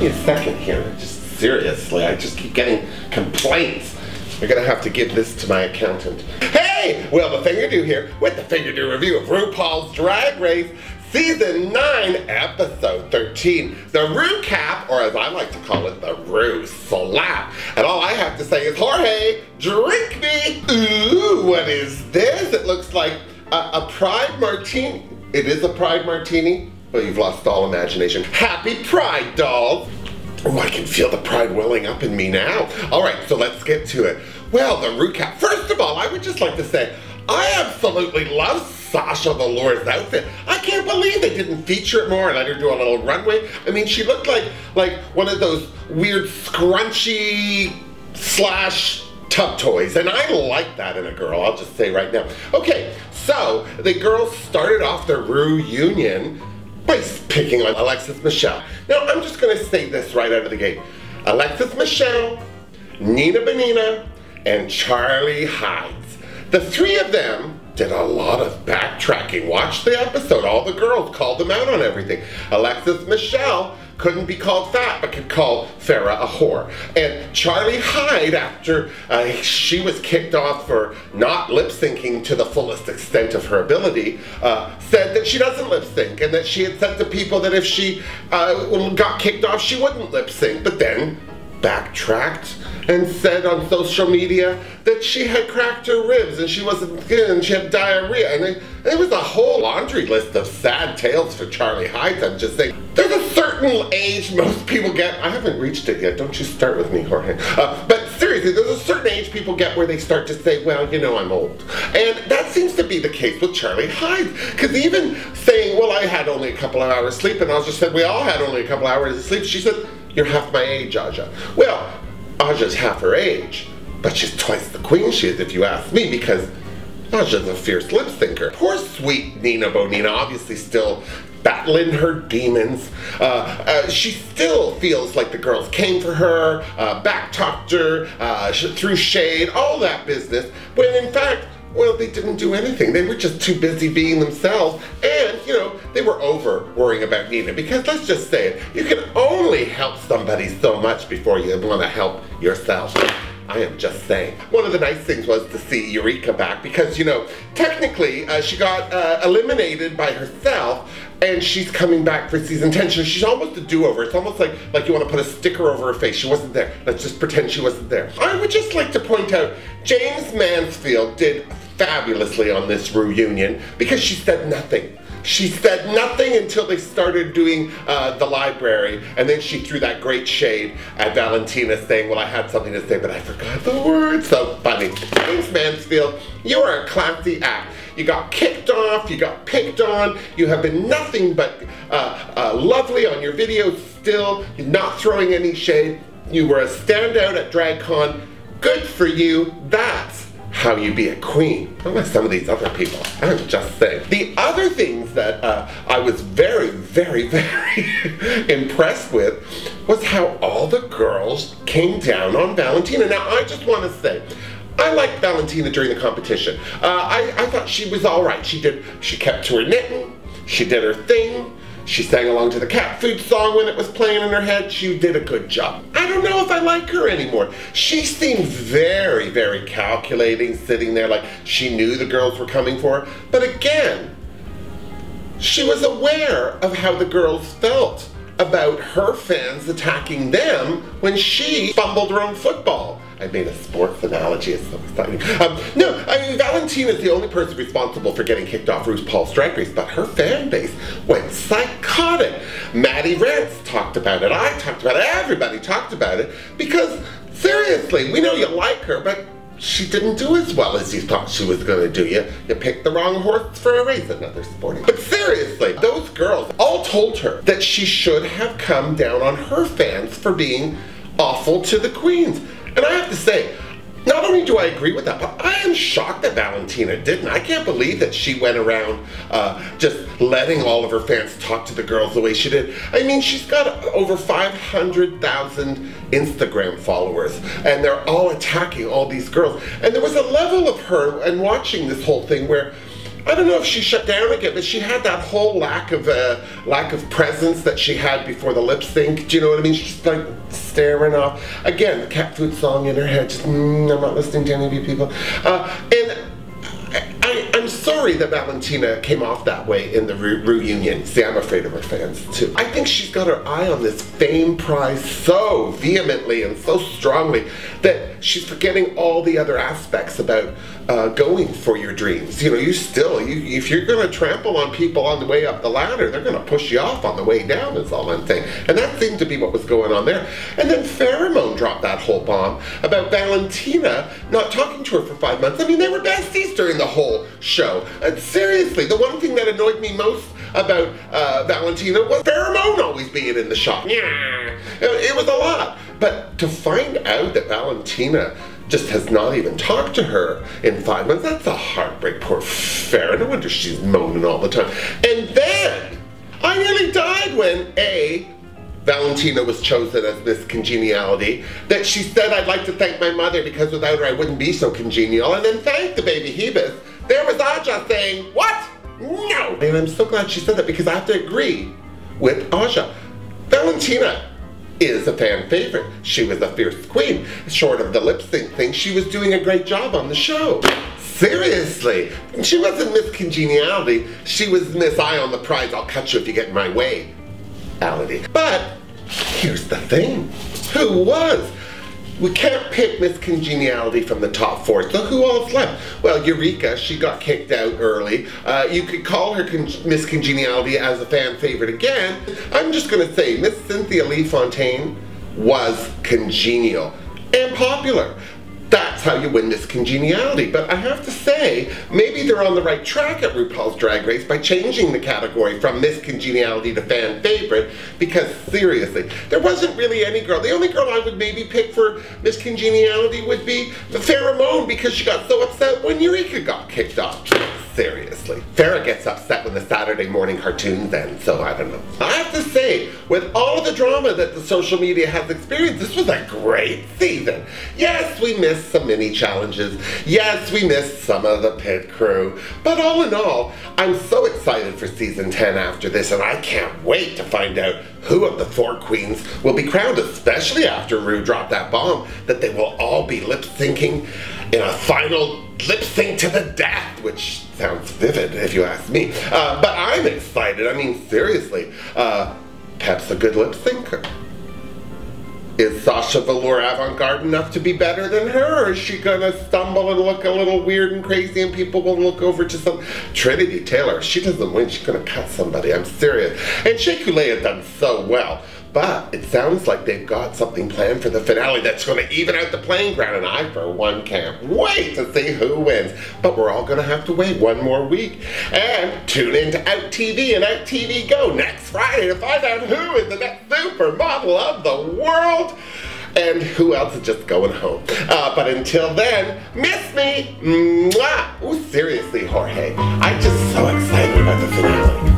me a second here. Just seriously, I just keep getting complaints. I'm gonna have to give this to my accountant. Hey, Wilma Fingerdoo here with the Fingerdoo review of RuPaul's Drag Race Season 9, Episode 13. The Ru-Cap, or as I like to call it, the Ru-Slap. And all I have to say is, Jorge, drink me! Ooh, what is this? It looks like a Pride Martini. It is a Pride Martini? Well, you've lost all imagination. Happy Pride, dolls! Oh, I can feel the pride welling up in me now. All right, so let's get to it. Well, the Ru-Cap. First of all, I would just like to say, I absolutely love Sasha Velour's outfit. I can't believe they didn't feature it more and let her do a little runway. I mean, she looked like one of those weird scrunchy slash tub toys, and I like that in a girl, I'll just say right now. Okay, so the girls started off their reunion by picking on Alexis Michelle. Now, I'm just gonna say this right out of the gate. Alexis Michelle, Nina Bonina, and Charlie Hides. The three of them did a lot of backtracking. Watch the episode. All the girls called them out on everything. Alexis Michelle couldn't be called fat, but could call Farrah a whore. And Charlie Hyde, after she was kicked off for not lip-syncing to the fullest extent of her ability, said that she doesn't lip-sync, and that she had said to people that if she got kicked off, she wouldn't lip-sync, but then backtracked and said on social media that she had cracked her ribs and she wasn't good and she had diarrhea. And it was a whole laundry list of sad tales for Charlie Hyde. I'm just saying, there's a certain age most people get. I haven't reached it yet. Don't you start with me, Jorge. But seriously, there's a certain age people get where they start to say, well, you know, I'm old. And that seems to be the case with Charlie Hyde. Because even saying, well, I had only a couple of hours sleep, and I just said, we all had only a couple of hours of sleep, she said, you're half my age, Aja. Well, Aja's half her age, but she's twice the queen she is, if you ask me, because Aja's a fierce lip syncer. Poor sweet Nina Bonina, obviously still battling her demons. She still feels like the girls came for her, back-talked her, threw shade, all that business, when in fact, well, they didn't do anything. They were just too busy being themselves, and, you know, they were over worrying about Nina, because let's just say it, you can only help somebody so much before you want to help yourself. I am just saying. One of the nice things was to see Eureka back, because, you know, technically she got eliminated by herself, and she's coming back for season 10. So she's almost a do-over. It's almost like you want to put a sticker over her face. She wasn't there. Let's just pretend she wasn't there. I would just like to point out, James Mansfield did fabulously on this reunion because she said nothing. She said nothing until they started doing the library, and then she threw that great shade at Valentina saying, well, I had something to say, but I forgot the words. So funny. James Mansfield, you are a classy act. You got kicked off, you got picked on, you have been nothing but lovely on your videos still, you're not throwing any shade. You were a standout at DragCon. Good for you. That's how you be a queen. Unlike some of these other people. I'm just saying. The other things that I was very, very, very impressed with was how all the girls came down on Valentina. Now, I just want to say, I liked Valentina during the competition. I thought she was all right. She kept to her knitting. She did her thing. She sang along to the cat food song when it was playing in her head. She did a good job. I don't know if I like her anymore. She seemed very, very calculating, sitting there like she knew the girls were coming for her. But again, she was aware of how the girls felt about her fans attacking them when she fumbled her own football. I made a sports analogy, it's so exciting. No, I mean, Valentina's the only person responsible for getting kicked off RuPaul's Drag Race, but her fan base went psychotic. Maddie Rance talked about it, I talked about it, everybody talked about it, because seriously, we know you like her, but she didn't do as well as you thought she was gonna do. You picked the wrong horse for a race, another sporting. But seriously, those girls all told her that she should have come down on her fans for being awful to the queens. And I have to say, not only do I agree with that, but I am shocked that Valentina didn't. I can't believe that she went around just letting all of her fans talk to the girls the way she did. I mean, she's got over 500,000 Instagram followers, and they're all attacking all these girls. And there was a level of her, and watching this whole thing, where I don't know if she shut down again, but she had that whole lack of presence that she had before the lip sync. Do you know what I mean? She's just like staring off. Again, the cat food song in her head. Just, I'm not listening to any of you people. And I'm sorry that Valentina came off that way in the reunion. See, I'm afraid of her fans too. I think she's got her eye on this fame prize so vehemently and so strongly that she's forgetting all the other aspects about going for your dreams. You know, if you're gonna trample on people on the way up the ladder, they're gonna push you off on the way down, is all I'm saying. And that seemed to be what was going on there. And then Pheromone dropped that whole bomb about Valentina not talking to her for 5 months. I mean, they were besties during the whole show. And seriously, the one thing that annoyed me most about Valentina was Pheromone always being in the shot. Yeah, it was a lot. But to find out that Valentina just has not even talked to her in 5 months, that's a heartbreak. Poor Farrah, no wonder she's moaning all the time. And then, I nearly died when Valentina was chosen as Miss Congeniality, that she said, I'd like to thank my mother because without her I wouldn't be so congenial, and then thank the baby Hebus. There was Aja saying, what? No! And I'm so glad she said that because I have to agree with Aja. Valentina is a fan favorite. She was a fierce queen. Short of the lip sync thing, she was doing a great job on the show. Seriously. She wasn't Miss Congeniality. She was Miss Eye on the Prize, I'll cut you if you get in my way. But here's the thing. Who was? We can't pick Miss Congeniality from the top 4, so who else left? Well, Eureka, she got kicked out early. You could call her Miss Congeniality as a fan favorite again. I'm just gonna say Miss Cynthia Lee Fontaine was congenial and popular. That's how you win Miss Congeniality. But I have to say, maybe they're on the right track at RuPaul's Drag Race by changing the category from Miss Congeniality to fan favorite, because seriously, there wasn't really any girl. The only girl I would maybe pick for Miss Congeniality would be the Pheromone, because she got so upset when Eureka got kicked off. Seriously. Farrah gets upset when the Saturday morning cartoons end, so I don't know. I have to say, with all of the drama that the social media has experienced, this was a great season. Yes, we missed some mini challenges. Yes, we missed some of the pit crew. But all in all, I'm so excited for season 10 after this, and I can't wait to find out who of the 4 queens will be crowned, especially after Ru dropped that bomb that they will all be lip-syncing in a final lip-sync to the death, which sounds vivid if you ask me. But I'm excited. I mean, seriously, Pep's a good lip-syncer. Is Sasha Velour avant-garde enough to be better than her, or is she gonna stumble and look a little weird and crazy and people will look over to some... Trinity Taylor, she doesn't win, she's gonna cut somebody, I'm serious. And Shea Coulee has done so well, but it sounds like they've got something planned for the finale that's gonna even out the playing ground, and I, for one, can't wait to see who wins. But we're all gonna have to wait one more week. And tune in to Out TV and Out TV Go next Friday to find out who is the next supermodel of the world and who else is just going home. But until then, miss me. Mwah. Ooh, seriously, Jorge, I'm just so excited about the finale.